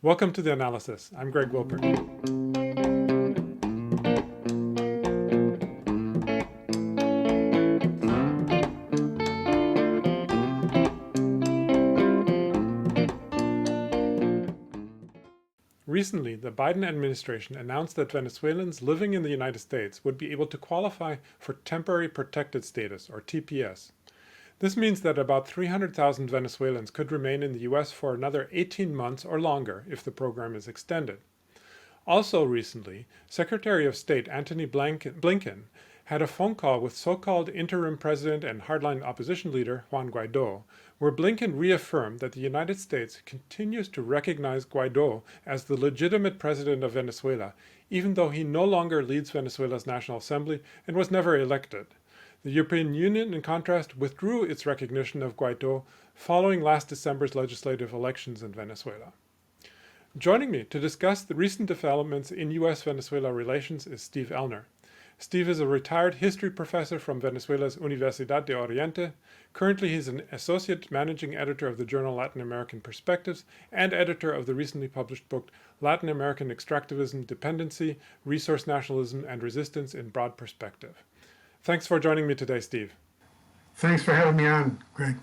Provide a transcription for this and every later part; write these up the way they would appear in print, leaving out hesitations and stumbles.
Welcome to The Analysis. I'm Greg Wilpert. Recently, the Biden administration announced that Venezuelans living in the United States would be able to qualify for Temporary Protected Status, or TPS. This means that about 300,000 Venezuelans could remain in the US for another 18 months or longer if the program is extended. Also recently, Secretary of State Antony Blinken had a phone call with so-called interim president and hardline opposition leader Juan Guaido, where Blinken reaffirmed that the United States continues to recognize Guaido as the legitimate president of Venezuela, even though he no longer leads Venezuela's National Assembly and was never elected. The European Union, in contrast, withdrew its recognition of Guaido following last December's legislative elections in Venezuela. Joining me to discuss the recent developments in U.S.-Venezuela relations is Steve Elner. Steve is a retired history professor from Venezuela's Universidad de Oriente. Currently, he's an associate managing editor of the journal Latin American Perspectives and editor of the recently published book Latin American Extractivism, Dependency, Resource Nationalism, and Resistance in Broad Perspective. Thanks for joining me today, Steve. Thanks for having me on, Greg.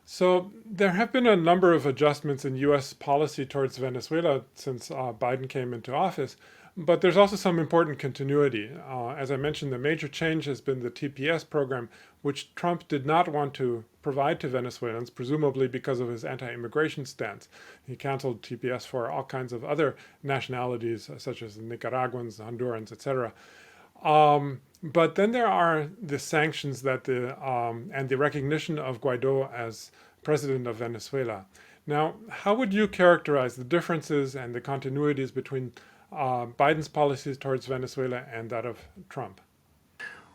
So there have been a number of adjustments in U.S. policy towards Venezuela since Biden came into office, but there's also some important continuity. As I mentioned, the major change has been the TPS program, which Trump did not want to provide to Venezuelans, presumably because of his anti-immigration stance. He canceled TPS for all kinds of other nationalities, such as Nicaraguans, Hondurans, etc. But then there are the sanctions that and the recognition of Guaido as president of Venezuela. Now, how would you characterize the differences and the continuities between Biden's policies towards Venezuela and that of Trump?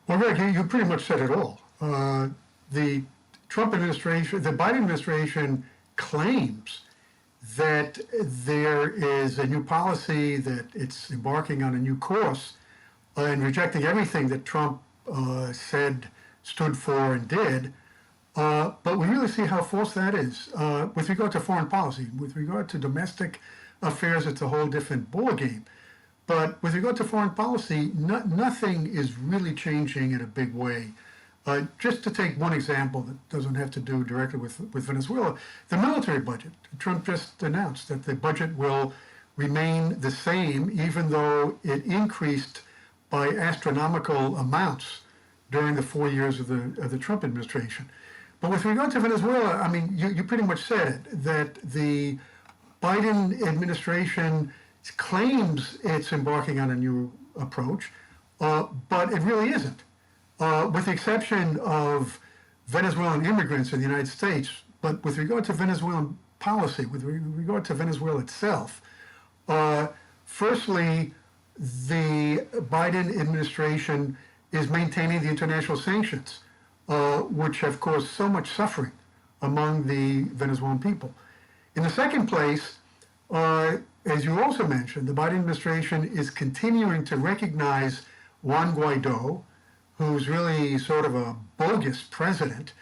Well, Greg, you pretty much said it all. The the Biden administration claims that there is a new policy, that it's embarking on a new course, and rejecting everything that Trump said, stood for, and did. But we really see how false that is. With regard to foreign policy, with regard to domestic affairs, it's a whole different ballgame. But with regard to foreign policy, nothing is really changing in a big way. Just to take one example that doesn't have to do directly with Venezuela, the military budget. Trump just announced that the budget will remain the same, even though it increased by astronomical amounts during the 4 years of the Trump administration. But with regard to Venezuela, I mean, you pretty much said it, that the Biden administration claims it's embarking on a new approach, but it really isn't. With the exception of Venezuelan immigrants in the United States, but with regard to Venezuelan policy, with regard to Venezuela itself, firstly, the Biden administration is maintaining the international sanctions, which have caused so much suffering among the Venezuelan people. In the second place, as you also mentioned, the Biden administration is continuing to recognize Juan Guaido, who's really sort of a bogus president,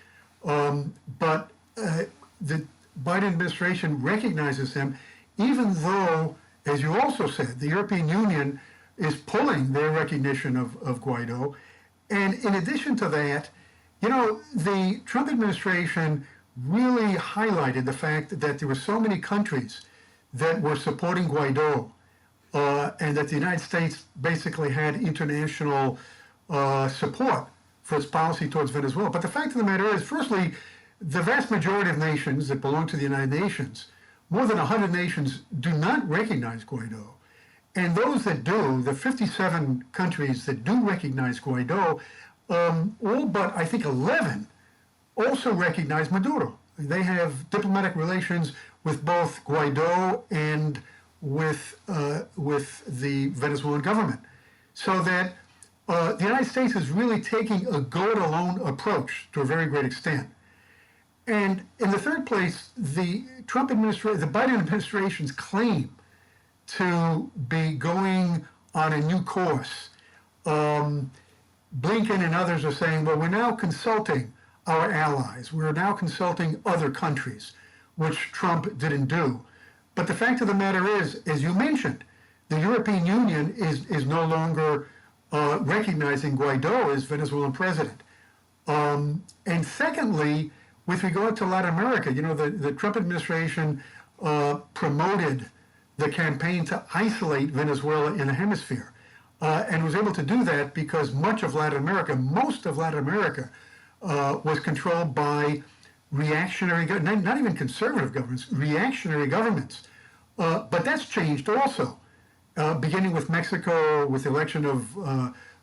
but the Biden administration recognizes him, even though, as you also said, the European Union is pulling their recognition of Guaido. And in addition to that, you know, the Trump administration really highlighted the fact that there were so many countries that were supporting Guaido, and that the United States basically had international support for its policy towards Venezuela. But the fact of the matter is, firstly, the vast majority of nations that belong to the United Nations, more than 100 nations, do not recognize Guaido. And those that do, the 57 countries that do recognize Guaido, all but I think 11 also recognize Maduro. They have diplomatic relations with both Guaido and with the Venezuelan government. So that the United States is really taking a go-it-alone approach to a very great extent. And in the third place, the Biden administration's claim to be going on a new course. Blinken and others are saying, well, we're now consulting our allies. We're now consulting other countries, which Trump didn't do. But the fact of the matter is, as you mentioned, the European Union is no longer recognizing Guaido as Venezuelan president. And secondly, with regard to Latin America, the Trump administration promoted the campaign to isolate Venezuela in the hemisphere, and was able to do that because most of Latin America, was controlled by reactionary, not even conservative governments, reactionary governments. But that's changed also, beginning with Mexico, with the election of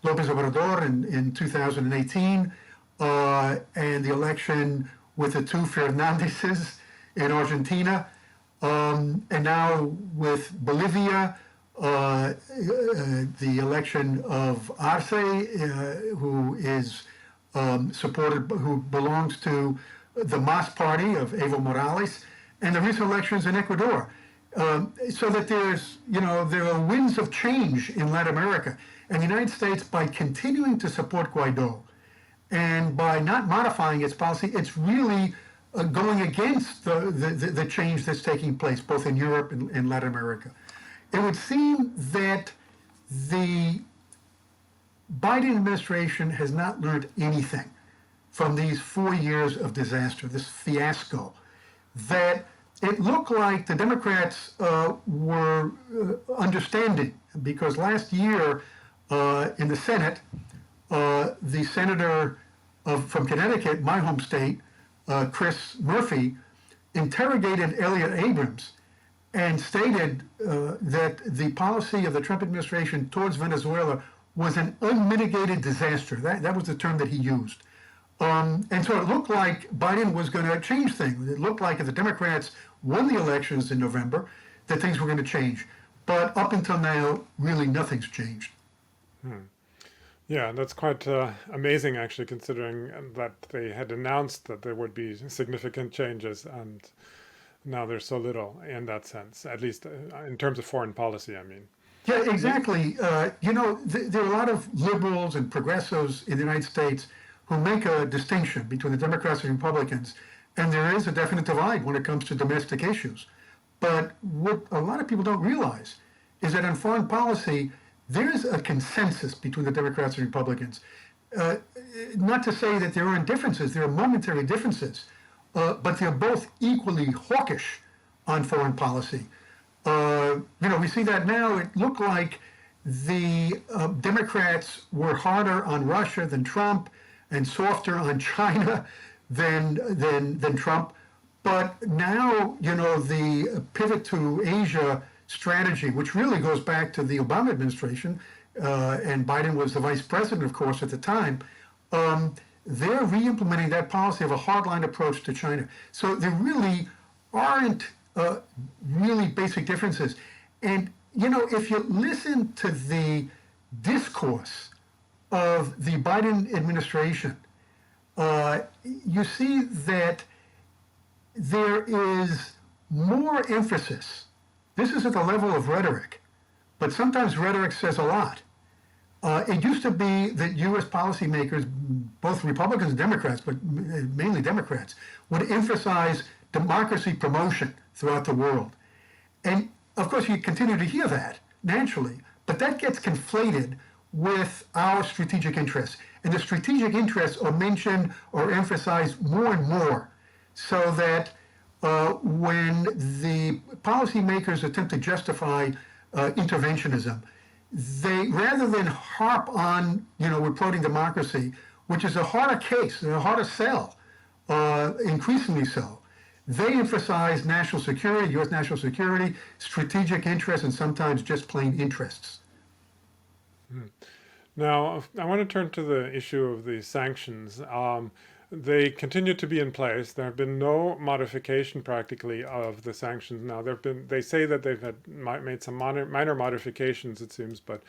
Lopez Obrador in 2018, and the election with the two Fernandezes in Argentina, and now with Bolivia, the election of Arce, who is who belongs to the MAS party of Evo Morales, and the recent elections in Ecuador. So that there are winds of change in Latin America. And the United States, by continuing to support Guaido and by not modifying its policy, it's really going against the change that's taking place both in Europe and Latin America. It would seem that the Biden administration has not learned anything from these 4 years of disaster, this fiasco, that it looked like the Democrats were understanding, because last year in the Senate, the senator from Connecticut, my home state, Chris Murphy, interrogated Elliott Abrams and stated that the policy of the Trump administration towards Venezuela was an unmitigated disaster. That was the term that he used. And so it looked like Biden was going to change things. It looked like if the Democrats won the elections in November, that things were going to change. But up until now, really nothing's changed. Yeah, that's quite amazing, actually, considering that they had announced that there would be significant changes, and now there's so little in that sense, at least in terms of foreign policy, I mean. Yeah, exactly. There are a lot of liberals and progressives in the United States who make a distinction between the Democrats and Republicans, and there is a definite divide when it comes to domestic issues. But what a lot of people don't realize is that in foreign policy, there is a consensus between the Democrats and Republicans. Not to say that there aren't differences, there are momentary differences, but they're both equally hawkish on foreign policy. We see that now. It looked like the Democrats were harder on Russia than Trump and softer on China than Trump. But now, the pivot to Asia strategy, which really goes back to the Obama administration, and Biden was the vice president, of course, at the time, they're re-implementing that policy of a hardline approach to China. So there really aren't really basic differences. And, if you listen to the discourse of the Biden administration, you see that there is more emphasis. This is at the level of rhetoric, but sometimes rhetoric says a lot. It used to be that U.S. policymakers, both Republicans and Democrats, but mainly Democrats, would emphasize democracy promotion throughout the world. And of course, you continue to hear that naturally, but that gets conflated with our strategic interests. And the strategic interests are mentioned or emphasized more and more, so that when the policymakers attempt to justify interventionism, they, rather than harp on, we're promoting democracy, which is a harder case, a harder sell, increasingly so, they emphasize national security, U.S. national security, strategic interests, and sometimes just plain interests. Now, I want to turn to the issue of the sanctions. They continue to be in place. There have been no modification practically of the sanctions. Now, they say that they've made some minor modifications, it seems, but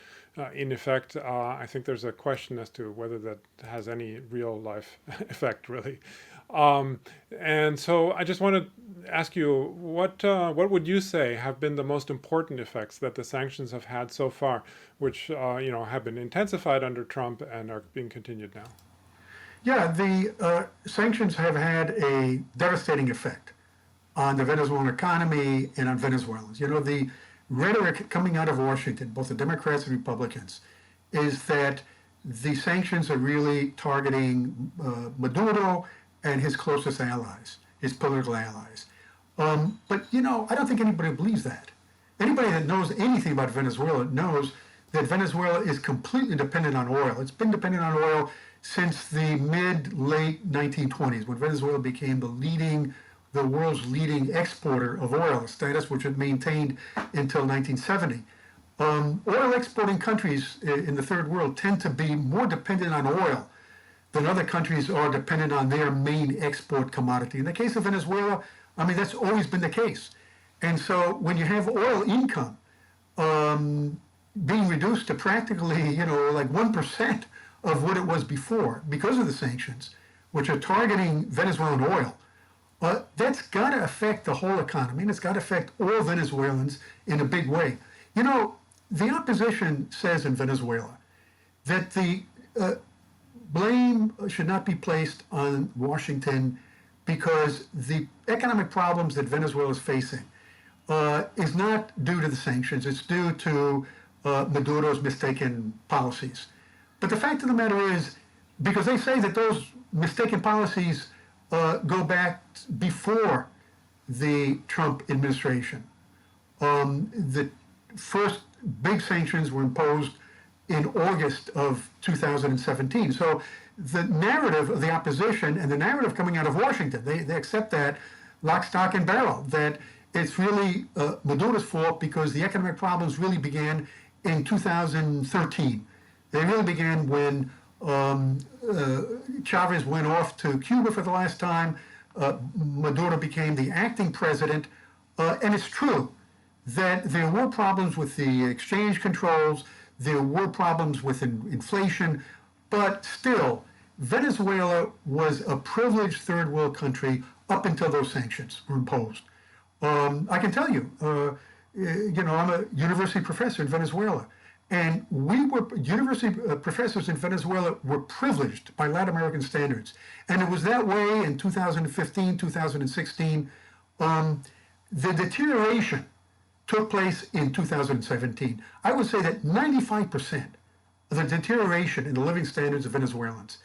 in effect, I think there's a question as to whether that has any real life effect, really. And so I just want to ask you, what would you say have been the most important effects that the sanctions have had so far, which have been intensified under Trump and are being continued now? Yeah, the sanctions have had a devastating effect on the Venezuelan economy and on Venezuelans. You know, the rhetoric coming out of Washington, both the Democrats and Republicans, is that the sanctions are really targeting Maduro and his closest allies, his political allies. But, you know, I don't think anybody believes that. Anybody that knows anything about Venezuela knows that Venezuela is completely dependent on oil. It's been dependent on oil since the late 1920s, when Venezuela became the world's leading exporter of oil, a status which it maintained until 1970. Oil exporting countries in the third world tend to be more dependent on oil than other countries are dependent on their main export commodity. In the case of Venezuela, I mean, that's always been the case. And so when you have oil income being reduced to practically, you know, like 1% of what it was before because of the sanctions, which are targeting Venezuelan oil, that's got to affect the whole economy, and it's got to affect all Venezuelans in a big way. You know, the opposition says in Venezuela that the blame should not be placed on Washington because the economic problems that Venezuela is facing is not due to the sanctions. It's due to Maduro's mistaken policies. But the fact of the matter is, because they say that those mistaken policies go back before the Trump administration. The first big sanctions were imposed in August of 2017. So the narrative of the opposition and the narrative coming out of Washington, they accept that lock, stock, and barrel, that it's really Maduro's fault because the economic problems really began in 2013. They really began when Chavez went off to Cuba for the last time. Maduro became the acting president. And it's true that there were problems with the exchange controls, there were problems with inflation, but still, Venezuela was a privileged third world country up until those sanctions were imposed. I can tell you, you know, I'm a university professor in Venezuela, and university professors in Venezuela were privileged by Latin American standards. And it was that way in 2015, 2016. The deterioration took place in 2017. I would say that 95% of the deterioration in the living standards of Venezuelans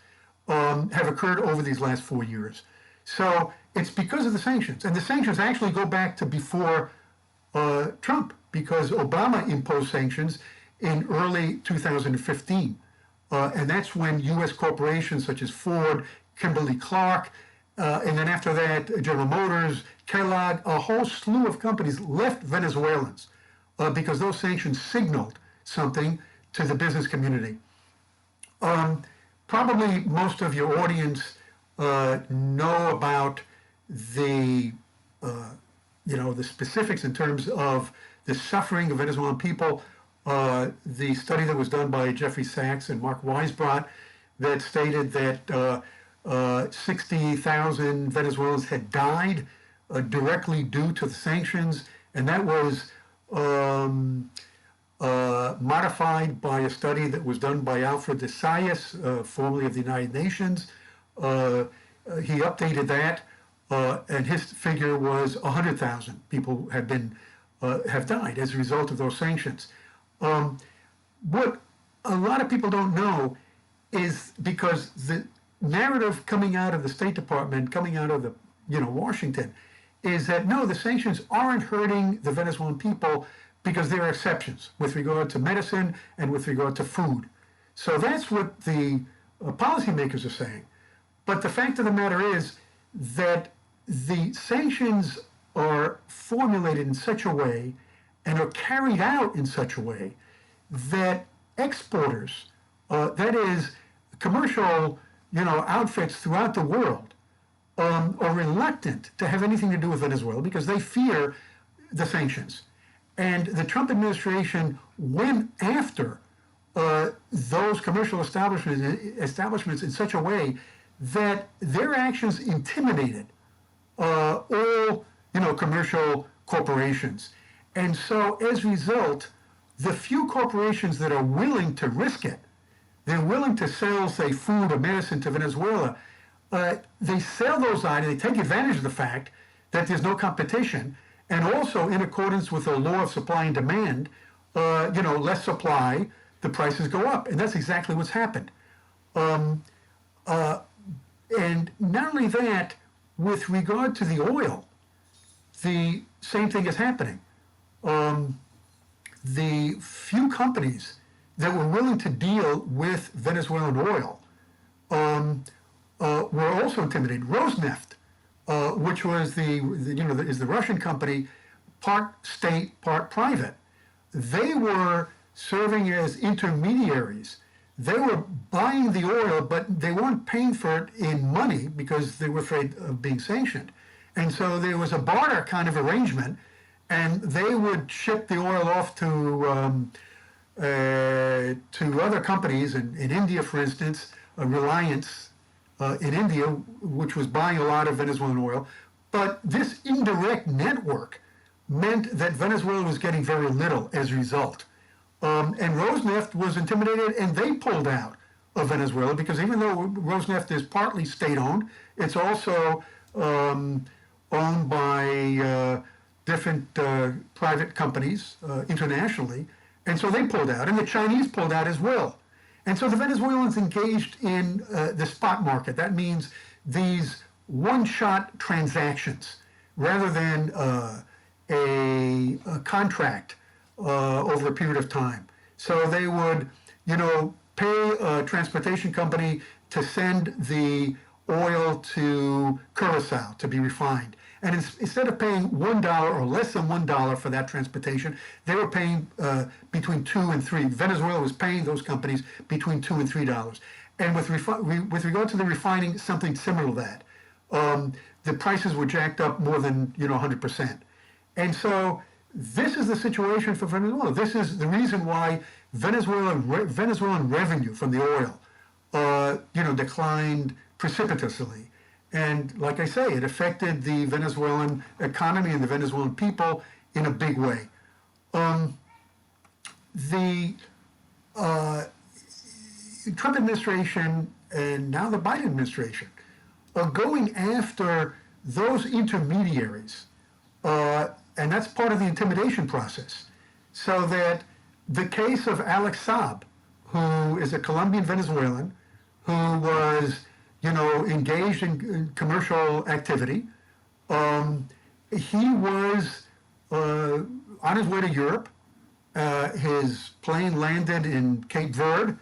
have occurred over these last 4 years. So it's because of the sanctions. And the sanctions actually go back to before Trump, because Obama imposed sanctions in early 2015. And that's when U.S. corporations such as Ford, Kimberly-Clark, and then after that, General Motors, Kellogg, a whole slew of companies left Venezuelans because those sanctions signaled something to the business community. Probably most of your audience know about the, you know, the specifics in terms of the suffering of Venezuelan people. The study that was done by Jeffrey Sachs and Mark Weisbrot that stated that 60,000 Venezuelans had died directly due to the sanctions, and that was modified by a study that was done by Alfred de Sayas, formerly of the United Nations. He updated that, and his figure was 100,000 people have died as a result of those sanctions. What a lot of people don't know is because the narrative coming out of the State Department, coming out of the, you know, Washington, is that no, the sanctions aren't hurting the Venezuelan people because there are exceptions with regard to medicine and with regard to food. So that's what the policymakers are saying. But the fact of the matter is that the sanctions are formulated in such a way and are carried out in such a way that exporters, that is, commercial, you know, outfits throughout the world, are reluctant to have anything to do with Venezuela because they fear the sanctions. And the Trump administration went after those commercial establishments in such a way that their actions intimidated all, you know, commercial corporations. And so as a result, the few corporations that are willing to risk it, they're willing to sell, say, food or medicine to Venezuela, they sell those items, they take advantage of the fact that there's no competition, and also in accordance with the law of supply and demand, less supply, the prices go up, and that's exactly what's happened. And not only that, with regard to the oil, the same thing is happening. The few companies that were willing to deal with Venezuelan oil were also intimidated. Rosneft, which was is the Russian company, part state, part private. They were serving as intermediaries. They were buying the oil, but they weren't paying for it in money because they were afraid of being sanctioned. And so there was a barter kind of arrangement, and they would ship the oil off to other companies in India, for instance, Reliance in India, which was buying a lot of Venezuelan oil. But this indirect network meant that Venezuela was getting very little as a result. And Rosneft was intimidated, and they pulled out of Venezuela because even though Rosneft is partly state-owned, it's also owned by different private companies internationally. And so they pulled out, and the Chinese pulled out as well. And so the Venezuelans engaged in the spot market. That means these one-shot transactions rather than a contract over a period of time. So they would, pay a transportation company to send the oil to Curacao to be refined. And instead of paying $1 or less than $1 for that transportation, they were paying between $2 and $3. Venezuela was paying those companies between $2 and $3. And with regard to the refining, something similar to that. The prices were jacked up more than 100%. And so this is the situation for Venezuela. This is the reason why Venezuelan revenue from the oil, declined precipitously. And like I say, it affected the Venezuelan economy and the Venezuelan people in a big way. The Trump administration and now the Biden administration are going after those intermediaries, and that's part of the intimidation process. So that the case of Alex Saab, who is a Colombian Venezuelan, who was, engaged in commercial activity, he was on his way to Europe. His plane landed in Cape Verde,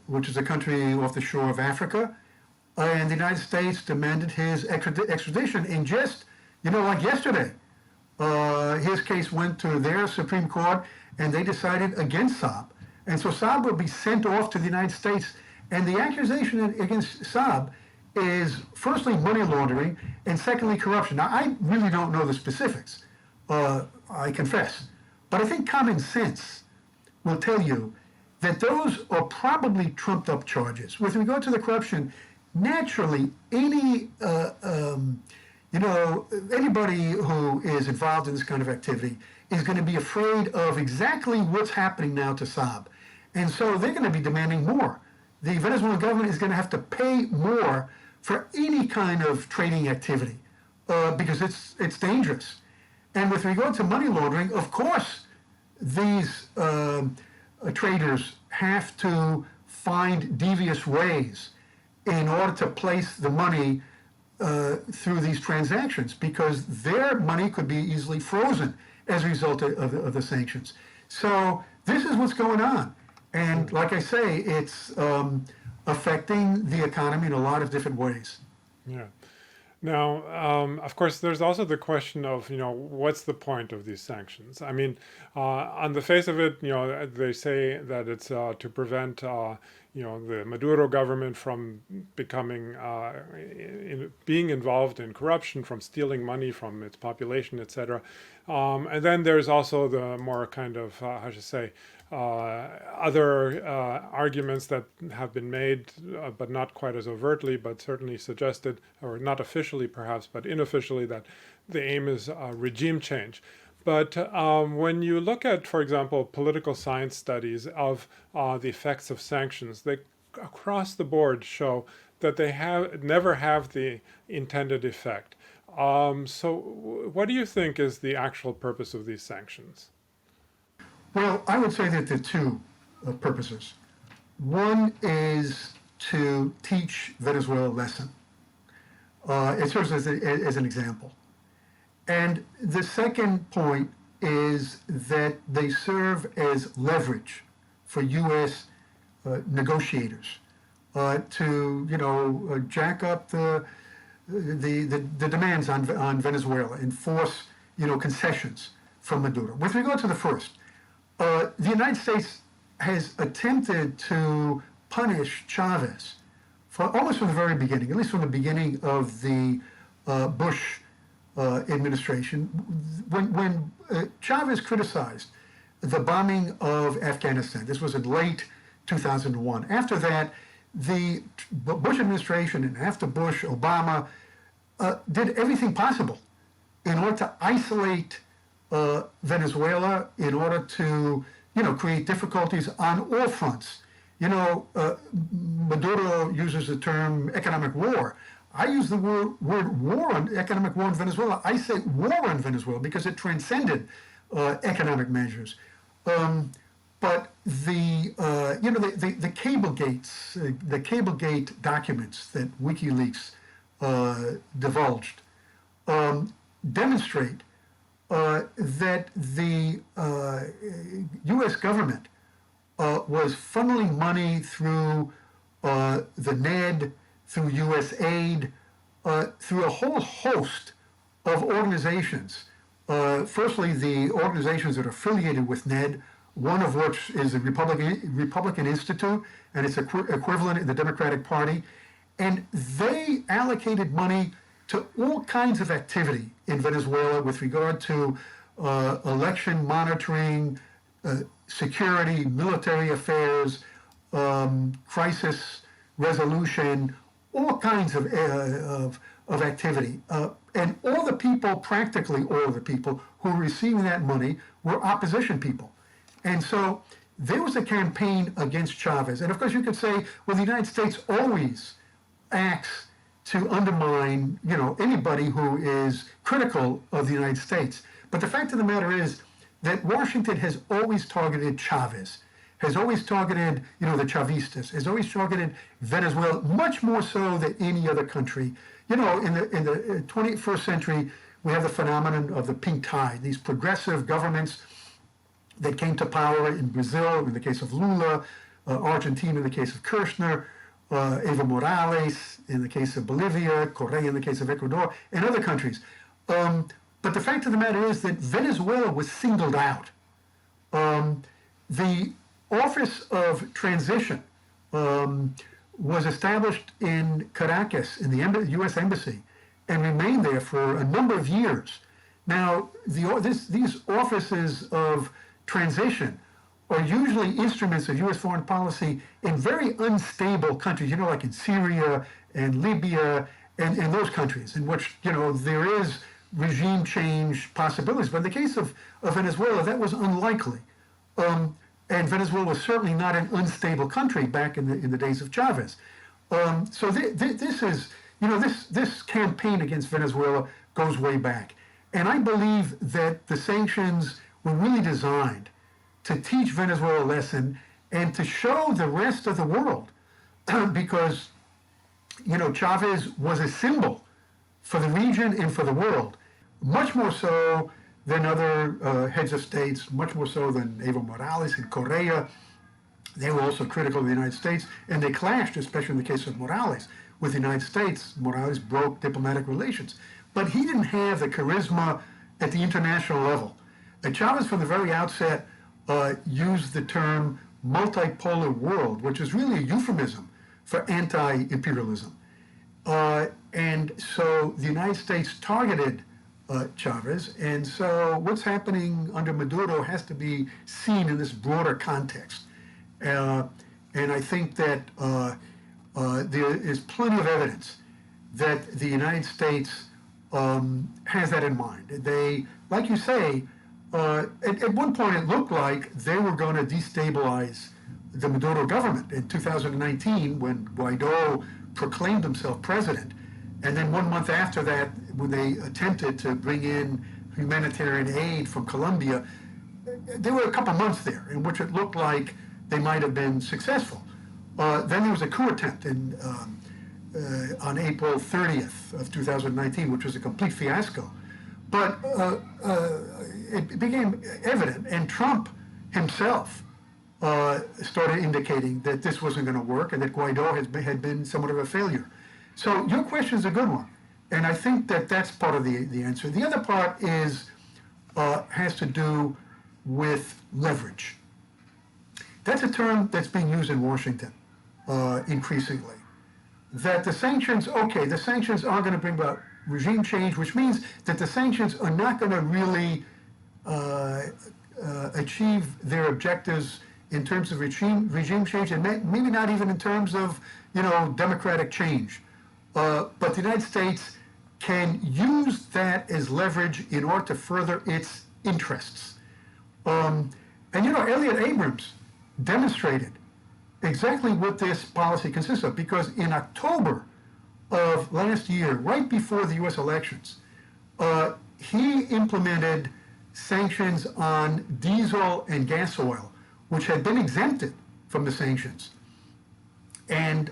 which is a country off the shore of Africa, and the United States demanded his extradition. And just, like yesterday, his case went to their Supreme Court, and they decided against Saab. And so Saab will be sent off to the United States. And the accusation against Saab is firstly money laundering, and secondly corruption. Now, I really don't know the specifics, I confess. But I think common sense will tell you that those are probably trumped up charges. With regard to the corruption, naturally, anybody who is involved in this kind of activity is going to be afraid of exactly what's happening now to Saab. And so they're going to be demanding more. The Venezuelan government is going to have to pay more for any kind of trading activity because it's dangerous. And with regard to money laundering, of course, these traders have to find devious ways in order to place the money through these transactions, because their money could be easily frozen as a result of the sanctions. So this is what's going on. And like I say, it's affecting the economy in a lot of different ways. Yeah. Now, of course, there's also the question of, what's the point of these sanctions? I mean, on the face of it, they say that it's to prevent, the Maduro government from becoming, being involved in corruption, from stealing money from its population, etc. And then there's also the more kind of, other arguments that have been made, but not quite as overtly, but certainly suggested, or not officially perhaps, but unofficially, that the aim is regime change. But when you look at, for example, political science studies of the effects of sanctions, they across the board show that they never have the intended effect. What do you think is the actual purpose of these sanctions? Well, I would say that there are two purposes. One is to teach Venezuela a lesson. It serves as an example. And the second point is that they serve as leverage for U.S. Negotiators to, jack up the demands on Venezuela and force, concessions from Maduro. With regard to the first, the United States has attempted to punish Chavez for almost from the very beginning, at least from the beginning of the Bush administration, when Chavez criticized the bombing of Afghanistan. This was in late 2001. After that, the Bush administration and after Bush, Obama did everything possible in order to isolate Venezuela, in order to, create difficulties on all fronts. Maduro uses the term economic war. I use the word war on economic war in Venezuela. I say war on Venezuela because it transcended economic measures. But the cable gates, the Cablegate documents that WikiLeaks divulged demonstrate that the U.S. government was funneling money through the NED, through U.S. aid, through a whole host of organizations. Firstly, the organizations that are affiliated with NED, one of which is the Republican Institute, and its equivalent in the Democratic Party. And they allocated money to all kinds of activity in Venezuela with regard to election monitoring, security, military affairs, crisis resolution, all kinds of activity. And all the people, practically all of the people who were receiving that money were opposition people. And so there was a campaign against Chavez. And of course you could say, well, the United States always acts to undermine, anybody who is critical of the United States. But the fact of the matter is that Washington has always targeted Chavez, has always targeted, the Chavistas, has always targeted Venezuela, much more so than any other country. In the 21st century, we have the phenomenon of the pink tide, these progressive governments that came to power in Brazil, in the case of Lula, Argentina, in the case of Kirchner, Evo Morales, in the case of Bolivia, Correa, in the case of Ecuador, and other countries. But the fact of the matter is that Venezuela was singled out. The Office of Transition was established in Caracas, in the U.S. Embassy, and remained there for a number of years. Now, these offices of transition are usually instruments of U.S. foreign policy in very unstable countries, like in Syria and Libya and those countries in which, there is regime change possibilities. But in the case of Venezuela, that was unlikely. And Venezuela was certainly not an unstable country back in the days of Chavez. So this is, this campaign against Venezuela goes way back. And I believe that the sanctions were really designed to teach Venezuela a lesson and to show the rest of the world, because, Chavez was a symbol for the region and for the world, much more so than other heads of states, much more so than Evo Morales and Correa. They were also critical of the United States, and they clashed, especially in the case of Morales, with the United States. Morales broke diplomatic relations. But he didn't have the charisma at the international level. Chavez, from the very outset, used the term multipolar world, which is really a euphemism for anti-imperialism. And so the United States targeted Chavez, and so what's happening under Maduro has to be seen in this broader context. And I think that there is plenty of evidence that the United States has that in mind. They, like you say, at one point it looked like they were going to destabilize the Maduro government in 2019 when Guaido proclaimed himself president. And then 1 month after that, when they attempted to bring in humanitarian aid from Colombia, there were a couple months there in which it looked like they might have been successful. Then there was a coup attempt on April 30th of 2019, which was a complete fiasco. But it became evident, and Trump himself started indicating that this wasn't going to work and that Guaido had been somewhat of a failure. So your question is a good one, and I think that that's part of the answer. The other part is has to do with leverage. That's a term that's being used in Washington increasingly. That the sanctions are going to bring about regime change, which means that the sanctions are not going to really achieve their objectives in terms of regime change, and maybe not even in terms of democratic change. But the United States can use that as leverage in order to further its interests. And Elliott Abrams demonstrated exactly what this policy consists of, because in October of last year, right before the U.S. elections, he implemented sanctions on diesel and gas oil, which had been exempted from the sanctions. And,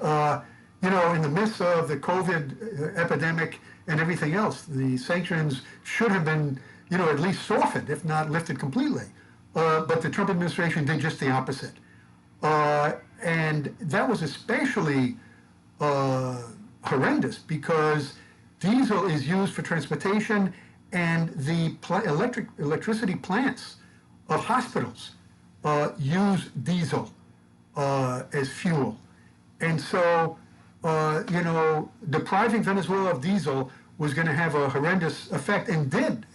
in the midst of the COVID epidemic and everything else, the sanctions should have been, at least softened, if not lifted completely. But the Trump administration did just the opposite. And that was especially horrendous because diesel is used for transportation, and the electricity plants of hospitals use diesel as fuel. And so, depriving Venezuela of diesel was going to have a horrendous effect, and did.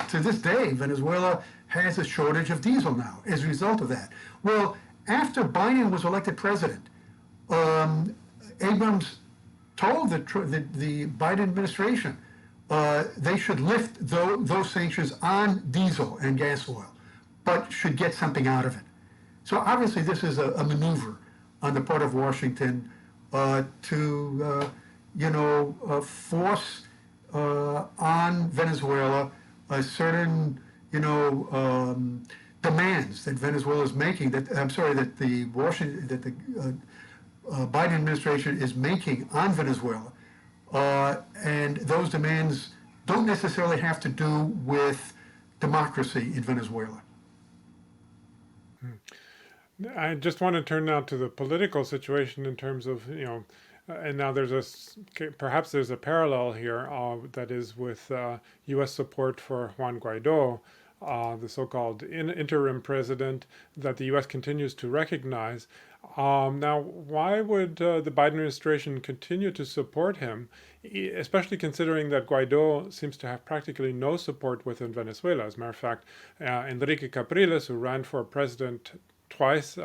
To this day, Venezuela has a shortage of diesel now as a result of that. Well, after Biden was elected president, Abrams told the Biden administration they should lift those sanctions on diesel and gas oil, but should get something out of it. So obviously this is a maneuver on the part of Washington to force on Venezuela a certain demands that Venezuela is making. That the Biden administration is making on Venezuela, and those demands don't necessarily have to do with democracy in Venezuela. I just want to turn now to the political situation in terms of, and now perhaps there's a parallel here that is with U.S. support for Juan Guaido, the so-called interim president that the U.S. continues to recognize. Now, why would the Biden administration continue to support him, especially considering that Guaido seems to have practically no support within Venezuela? As a matter of fact, Enrique Capriles, who ran for president twice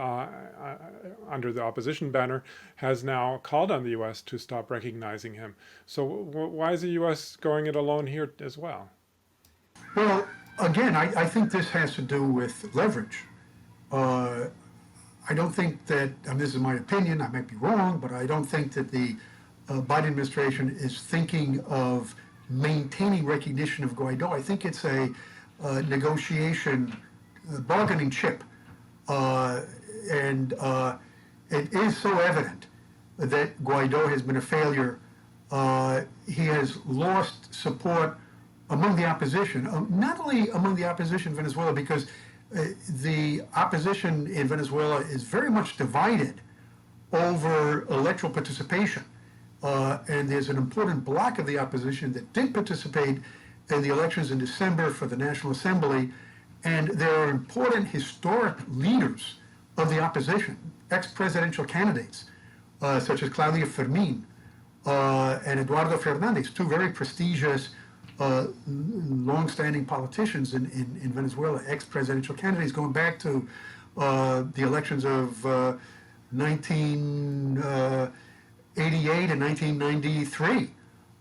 under the opposition banner, has now called on the U.S. to stop recognizing him. So why is the U.S. going it alone here as well? Well, again, I think this has to do with leverage. I don't think that, this is my opinion, I might be wrong, but I don't think that the Biden administration is thinking of maintaining recognition of Guaido. I think it's a negotiation, bargaining chip. And it is so evident that Guaido has been a failure. He has lost support among the opposition, not only among the opposition in Venezuela, because the opposition in Venezuela is very much divided over electoral participation. And there's an important block of the opposition that did participate in the elections in December for the National Assembly. And there are important historic leaders of the opposition, ex-presidential candidates, such as Claudia Fermin and Eduardo Fernandez, two very prestigious, long-standing politicians in Venezuela, ex-presidential candidates going back to the elections of 1988 and 1993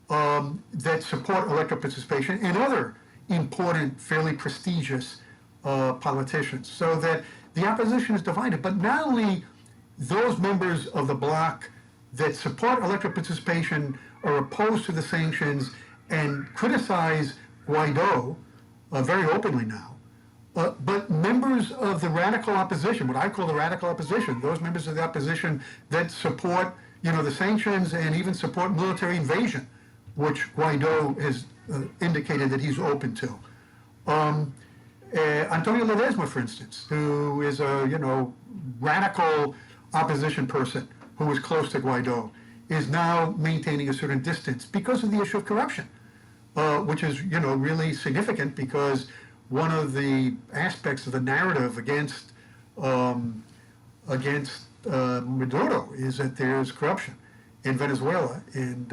that support electoral participation, and other important, fairly prestigious politicians. So that the opposition is divided, but not only those members of the bloc that support electoral participation are opposed to the sanctions and criticize Guaido very openly now. But members of the radical opposition, what I call the radical opposition, those members of the opposition that support, the sanctions and even support military invasion, which Guaido has indicated that he's open to. Antonio Ledesma, for instance, who is a radical opposition person who was close to Guaido, is now maintaining a certain distance because of the issue of corruption, which is really significant because one of the aspects of the narrative against Maduro is that there's corruption in Venezuela, and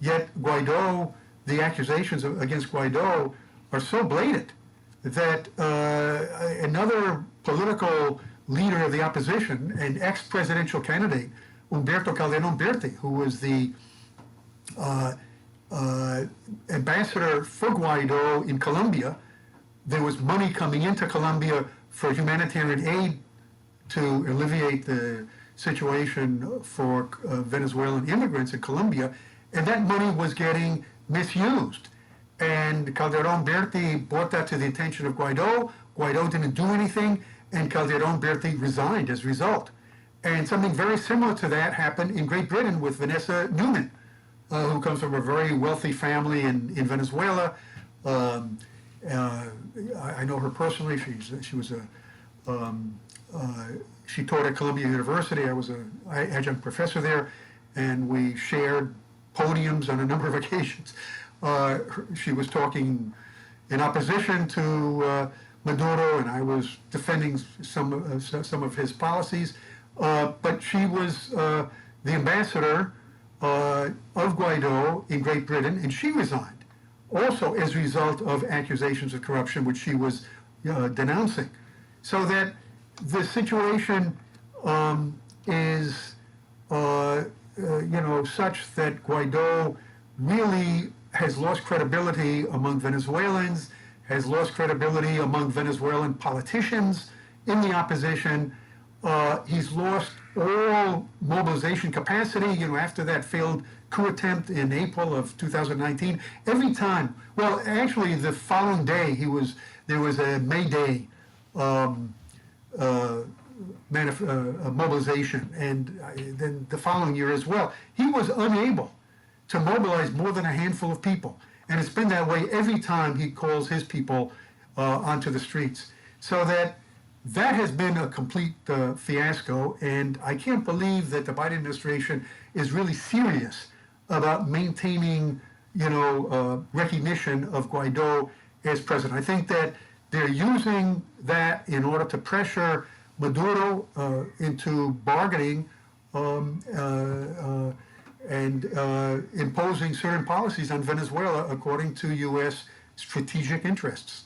yet Guaido, the accusations against Guaido are so blatant that another political leader of the opposition, an ex-presidential candidate, Humberto Calderón Berti, who was the ambassador for Guaido in Colombia. There was money coming into Colombia for humanitarian aid to alleviate the situation for Venezuelan immigrants in Colombia, and that money was getting misused. And Calderón Berti brought that to the attention of Guaido. Guaido didn't do anything, and Calderón Berti resigned as a result. And something very similar to that happened in Great Britain with Vanessa Newman, who comes from a very wealthy family in Venezuela. I know her personally. She taught at Columbia University. I was an adjunct professor there, and we shared podiums on a number of occasions. She was talking in opposition to Maduro, and I was defending some of his policies. But she was the ambassador of Guaido in Great Britain, and she resigned also as a result of accusations of corruption, which she was denouncing. So that the situation is, such that Guaido really has lost credibility among Venezuelans, has lost credibility among Venezuelan politicians in the opposition. He's lost all mobilization capacity, after that failed coup attempt in April of 2019. Every time, well, actually the following day, there was a May Day mobilization, and then the following year as well. He was unable to mobilize more than a handful of people. And it's been that way every time he calls his people onto the streets. So that has been a complete fiasco, and I can't believe that the Biden administration is really serious about maintaining, recognition of Guaido as president. I think that they're using that in order to pressure Maduro into bargaining and imposing certain policies on Venezuela according to U.S. strategic interests.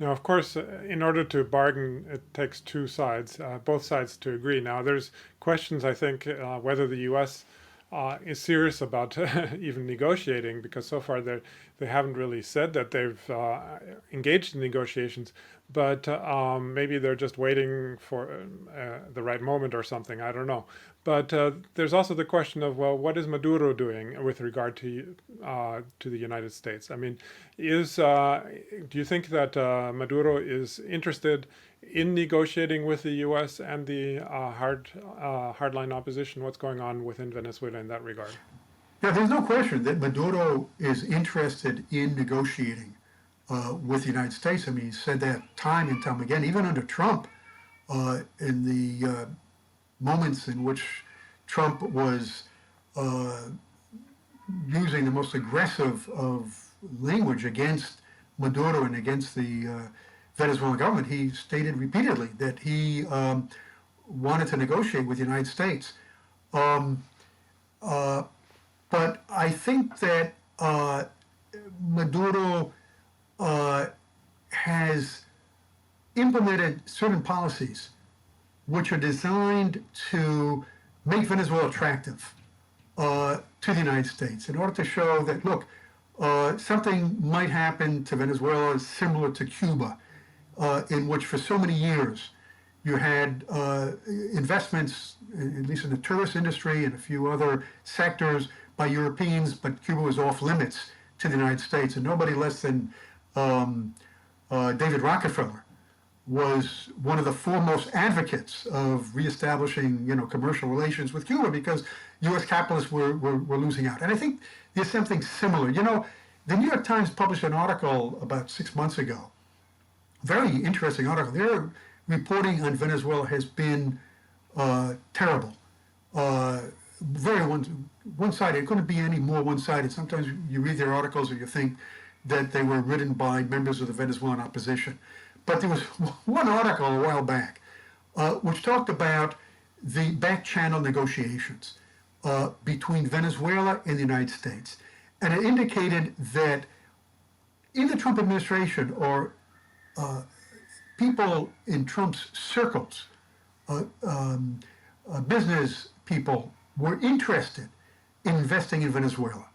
Now, of course, in order to bargain, it takes two sides, both sides to agree. Now, there's questions, I think, whether the U.S. Is serious about even negotiating, because so far they haven't really said that they've engaged in negotiations, but maybe they're just waiting for the right moment or something. I don't know. But there's also the question of, well, what is Maduro doing with regard to the United States? I mean, do you think that Maduro is interested in negotiating with the U.S. and the hardline opposition? What's going on within Venezuela in that regard? Yeah, there's no question that Maduro is interested in negotiating with the United States. I mean, he said that time and time again, even under Trump, in the moments in which Trump was using the most aggressive of language against Maduro and against the Venezuelan government, he stated repeatedly that he wanted to negotiate with the United States. But I think that Maduro has implemented certain policies which are designed to make Venezuela attractive to the United States in order to show that, look, something might happen to Venezuela similar to Cuba, in which for so many years you had investments, at least in the tourist industry and a few other sectors, by Europeans, but Cuba was off limits to the United States, and nobody less than David Rockefeller was one of the foremost advocates of reestablishing, commercial relations with Cuba because U.S. capitalists were losing out. And I think there's something similar. The New York Times published an article about 6 months ago, very interesting article. Their reporting on Venezuela has been terrible, very one-sided. It couldn't be any more one-sided. Sometimes you read their articles or you think that they were written by members of the Venezuelan opposition. But there was one article a while back which talked about the back-channel negotiations between Venezuela and the United States. And it indicated that in the Trump administration, or people in Trump's circles, business people were interested in investing in Venezuela.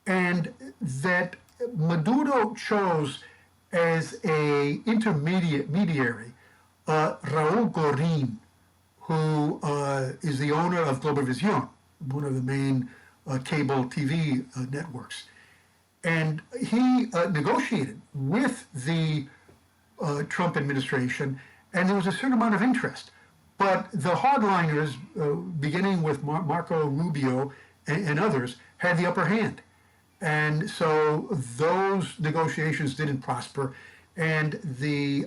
And that Maduro chose as a intermediary Raul Gorin, who is the owner of Globovisión, one of the main cable TV networks. And he negotiated with the Trump administration, and there was a certain amount of interest. But the hardliners, beginning with Marco Rubio and others, had the upper hand. And so those negotiations didn't prosper, and the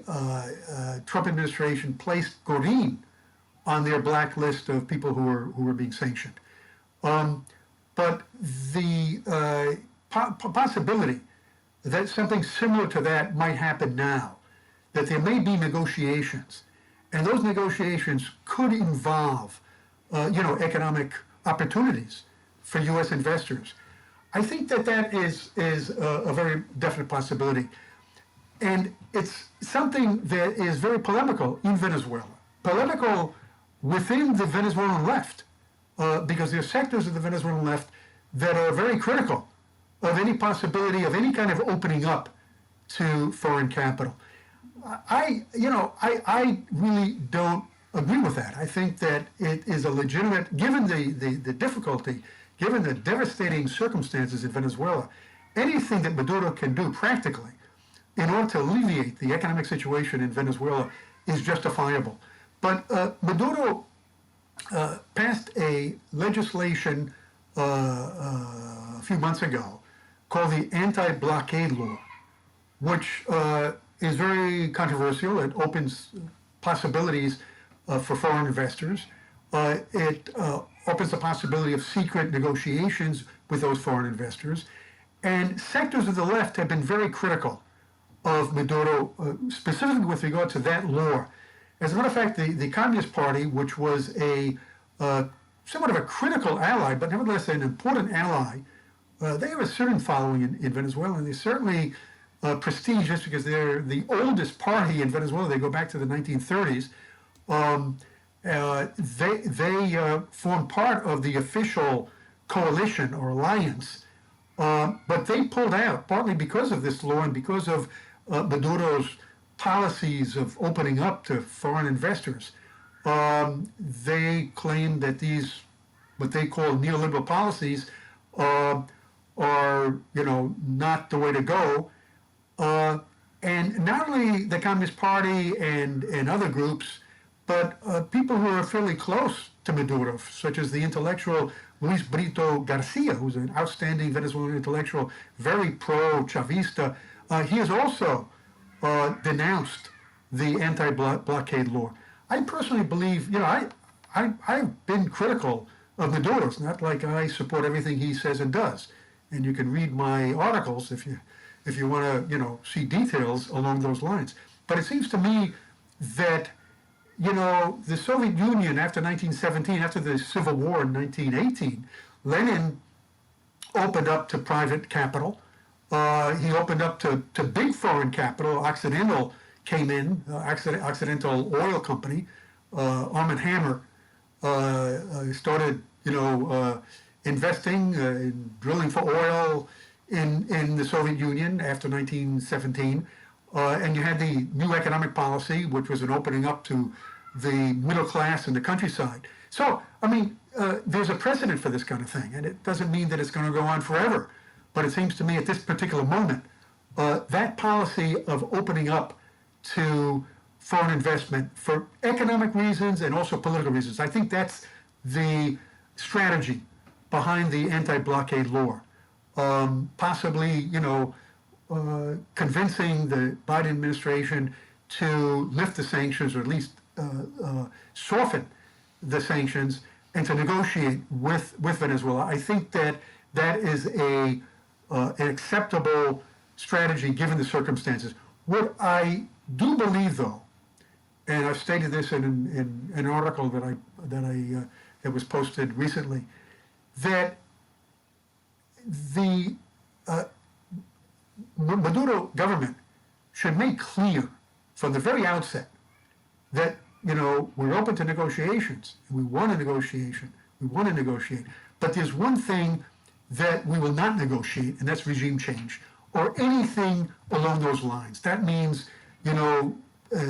Trump administration placed Gorin on their blacklist of people who were being sanctioned. But the possibility that something similar to that might happen now, that there may be negotiations, and those negotiations could involve, economic opportunities for U.S. investors. I think that is a very definite possibility. And it's something that is very polemical in Venezuela. Polemical within the Venezuelan left, because there are sectors of the Venezuelan left that are very critical of any possibility of any kind of opening up to foreign capital. I really don't agree with that. I think that it is a legitimate, given the difficulty, given the devastating circumstances in Venezuela, anything that Maduro can do practically in order to alleviate the economic situation in Venezuela is justifiable. But Maduro passed a legislation a few months ago called the Anti-Blockade Law, which is very controversial. It opens possibilities for foreign investors. It opens the possibility of secret negotiations with those foreign investors. And sectors of the left have been very critical of Maduro, specifically with regard to that law. As a matter of fact, the Communist Party, which was a somewhat of a critical ally, but nevertheless an important ally, they have a certain following in Venezuela, and they're certainly prestigious because they're the oldest party in Venezuela. They go back to the 1930s. They form part of the official coalition or alliance, but they pulled out partly because of this law and because of Maduro's policies of opening up to foreign investors. They claim that these, what they call neoliberal policies, are not the way to go. And not only the Communist Party and other groups, but people who are fairly close to Maduro, such as the intellectual Luis Brito Garcia, who's an outstanding Venezuelan intellectual, very pro-Chavista. He has also denounced the anti-blockade law. I personally believe, I've been critical of Maduro. It's not like I support everything he says and does. And you can read my articles if you want to, see details along those lines. But it seems to me that, the Soviet Union after 1917, after the Civil War in 1918, Lenin opened up to private capital. He opened up to big foreign capital. Occidental came in, Occidental Oil Company, Arm & Hammer, started, investing in drilling for oil in the Soviet Union after 1917. And you had the new economic policy, which was an opening up to the middle class and the countryside. So, there's a precedent for this kind of thing, and it doesn't mean that it's going to go on forever. But it seems to me at this particular moment, that policy of opening up to foreign investment for economic reasons and also political reasons, I think that's the strategy behind the anti-blockade law. Possibly, convincing the Biden administration to lift the sanctions or at least soften the sanctions and to negotiate with Venezuela. I think that is an acceptable strategy given the circumstances. What I do believe, though, and I've stated this in an article that was posted recently, that the Maduro government should make clear from the very outset that we're open to negotiations. We want a negotiation. We want to negotiate. But there's one thing that we will not negotiate, and that's regime change or anything along those lines. That means,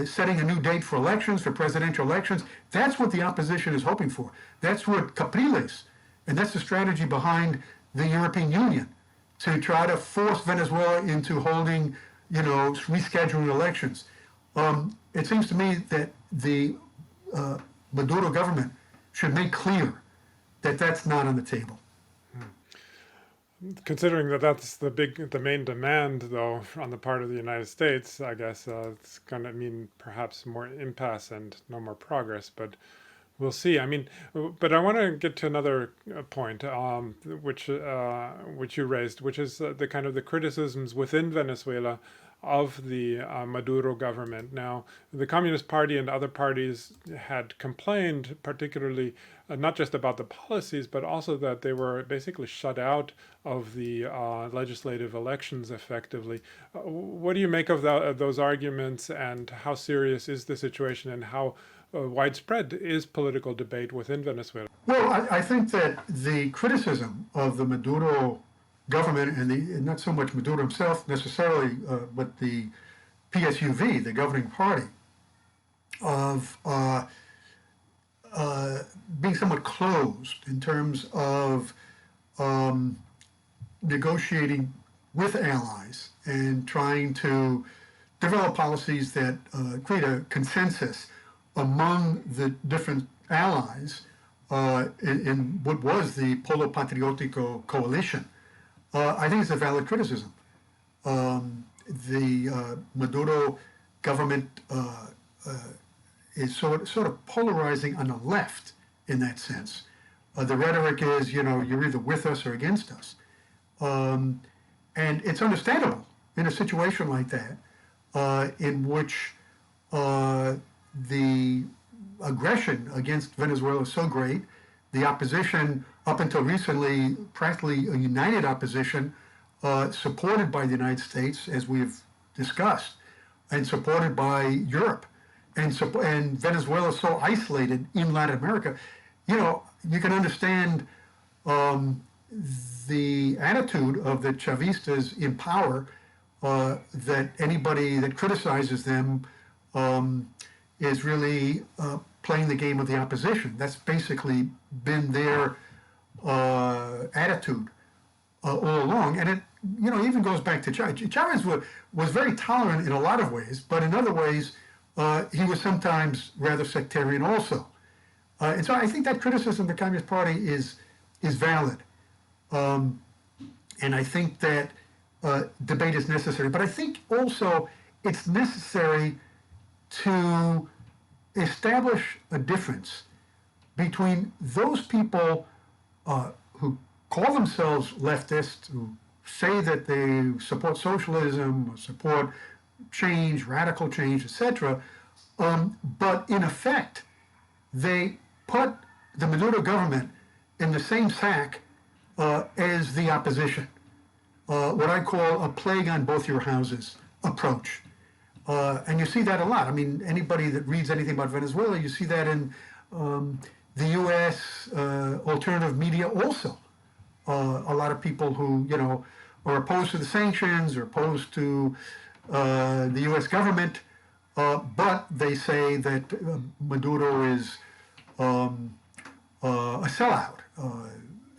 setting a new date for elections, for presidential elections. That's what the opposition is hoping for. That's what Capriles, and that's the strategy behind the European Union, to try to force Venezuela into holding, rescheduling elections. It seems to me that the Maduro government should make clear that that's not on the table. Considering that that's the main demand, though, on the part of the United States, I guess it's going to mean perhaps more impasse and no more progress. But we'll see. I mean, but I want to get to another point, which you raised, which is the kind of the criticisms within Venezuela of the Maduro government. Now, the Communist Party and other parties had complained, particularly not just about the policies, but also that they were basically shut out of the legislative elections effectively. What do you make of those arguments, and how serious is the situation, and how widespread is political debate within Venezuela? Well, I think that the criticism of the Maduro government and not so much Maduro himself necessarily, but the PSUV, the governing party, of being somewhat closed in terms of negotiating with allies and trying to develop policies that create a consensus among the different allies in what was the Polo Patriótico coalition. I think it's a valid criticism. The Maduro government is sort of polarizing on the left in that sense. The rhetoric is, you're either with us or against us. And it's understandable in a situation like that, in which the aggression against Venezuela is so great. The opposition, up until recently, practically a united opposition, supported by the United States, as we've discussed, and supported by Europe, and Venezuela is so isolated in Latin America. You can understand the attitude of the Chavistas in power, that anybody that criticizes them is really playing the game of the opposition. That's basically been their attitude all along. And it even goes back to Chavez. Chavez was very tolerant in a lot of ways, but in other ways, he was sometimes rather sectarian also. And so I think that criticism of the Communist Party is valid. And I think that debate is necessary. But I think also it's necessary to establish a difference between those people who call themselves leftists, who say that they support socialism, or support change, radical change, etc., but in effect, they put the Maduro government in the same sack as the opposition. What I call a plague on both your houses approach. And you see that a lot. I mean, anybody that reads anything about Venezuela, you see that in the U.S. Alternative media also. A lot of people who, are opposed to the sanctions or opposed to the U.S. government, but they say that Maduro is a sellout,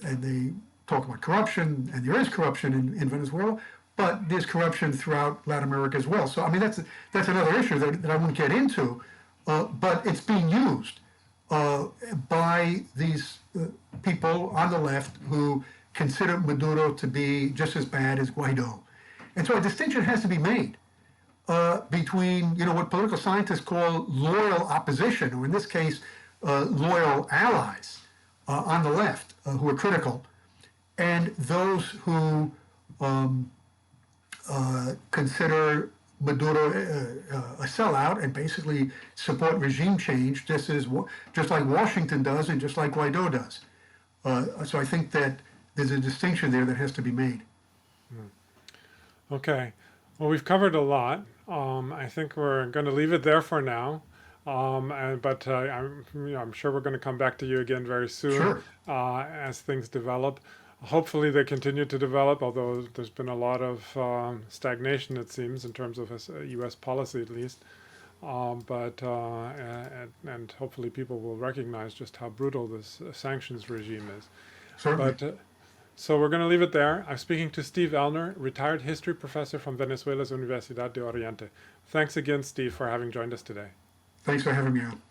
and they talk about corruption, and there is corruption in Venezuela, but there's corruption throughout Latin America as well. So I mean that's another issue that I won't get into, but it's being used by these people on the left who consider Maduro to be just as bad as Guaido. And so a distinction has to be made between, what political scientists call loyal opposition, or in this case, loyal allies on the left who are critical, and those who consider Maduro a sellout and basically support regime change, just like Washington does and just like Guaido does. So I think that there's a distinction there that has to be made. Okay. Well, we've covered a lot. I think we're going to leave it there for now. But I'm sure we're going to come back to you again very soon. Sure. As things develop. Hopefully they continue to develop, although there's been a lot of stagnation, it seems, in terms of U.S. policy at least. And hopefully people will recognize just how brutal this sanctions regime is. Certainly. But so we're going to leave it there. I'm speaking to Steve Elner, retired history professor from Venezuela's Universidad de Oriente. Thanks again, Steve, for having joined us today. Thanks for having me on.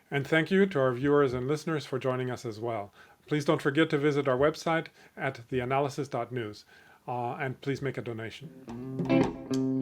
And thank you to our viewers and listeners for joining us as well. Please don't forget to visit our website at theanalysis.news, and please make a donation.